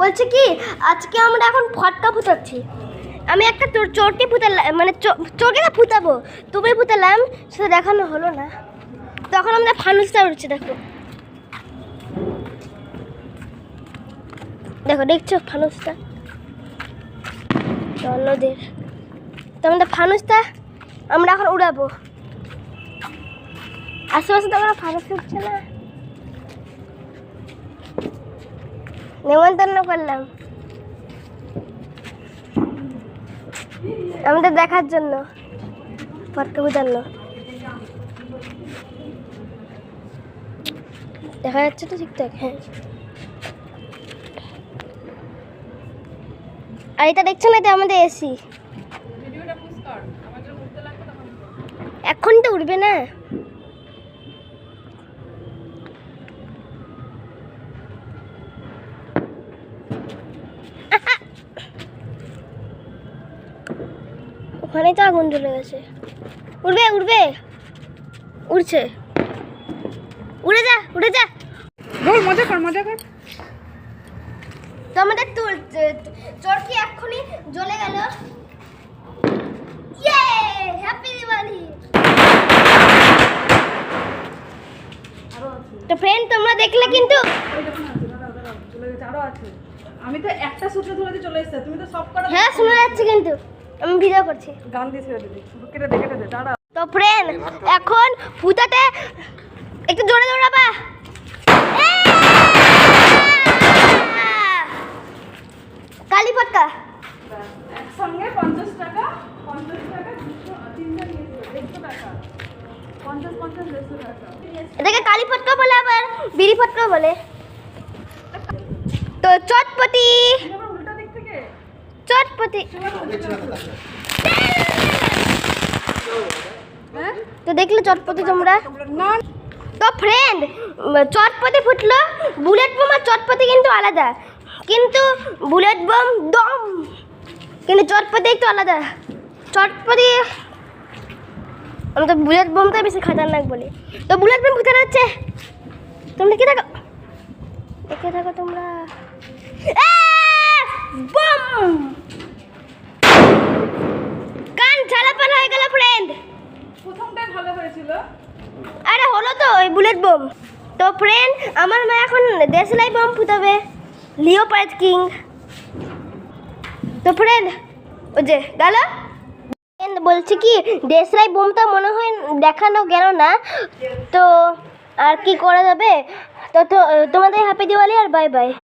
বলছে কি আজকে আমরা এখন ফটকা ফুটাচ্ছি। আমি একটা চোরকে ফুটালাম, মানে চোরকে না ফুটাবো, তুমি ফুটালাম, সেটা দেখানো হলো না। তখন আমরা ফানুসটা উঠছে, দেখো দেখো, দেখছো ফানুসটা অন্যদের। তো আমাদের ফানুসটা আমরা এখন উড়াবো। আশেপাশে তো আমরা ফানুস উঠছে না, নেমন্তন্ন করলাম আমাদের দেখার জন্য, ফটকা ফুটানো। দেখা যাচ্ছে তো ঠিকঠাক? হ্যাঁ। আর এটা দেখছো না, এটা আমাদের এসি। এখন তো উঠবে না। ওখানে তো আগুন জ্বলে গেছে। উঠবে উঠবে, উঠছে, উড়ে যা উড়ে যা। বল, মজা কর মজা কর। তো আমাদের চোর কি এক্ষুনি জ্বলে গেল। ইয়ে, হ্যাপি দিওয়ালি। তো ফ্রেন্ড, তোমরা দেখলে কিন্তু আরো আছে। আমি তো একটা সূত্র ধরে চলে এসেছি, তুমি তো সব করা। হ্যাঁ, শোনা যাচ্ছে, কিন্তু আমি ভিডিও করছি। গান দিয়ে ছেড়ে দিবি, কেটে দে কেটে দে, দাঁড়া। তো ফ্রেন্ড, এখন ফুটাতে একটু জোরে দৌড়াবা। কালী ফটকা একসঙ্গে 50 টাকা 50 টাকা 200 তিনটা নিয়েছিল 150 টাকা 50 50 150 টাকা। এটাকে কালী ফটকা বলে, আবার বিড়ি ফটকা বলে। তো চটপটি উল্টা দিক থেকে চটপটি। তো দেখলে চটপটি তোমরা? না। তো ফ্রেন্ড, চটপটি ফুটলো। বুলেট বোম আর চটপটি কিন্তু আলাদা, কিন্তু বুলেট বোম দম, কিন্তু চটপটি একটু আলাদা। চটপটি, আমি তো বুলেট বোমটা বেশি খাতারনাক বলি। তো বুলেট বোম ফুটানো হচ্ছে, তোমরা কি দেখো, দেখে থাকো তোমরা। বম, কান ঝালাপালা হয়ে গেল ফ্রেন্ড। প্রথমটাই ভালো হয়েছিল। আরে হলো তো ওই বুলেট বোম। তো ফ্রেন্ড, আমার মা এখন দেশলাই বোম ফুটাবে, লিওপার্ড কিং। তো ফ্রেন্ড, ওই যে গেল। বলছি কি, দেশলাই বোমটা মনে হয় দেখানো গেল না, তো আর কি করা যাবে। তো তোমাদের হ্যাপি দিওয়ালি আর বাই বাই।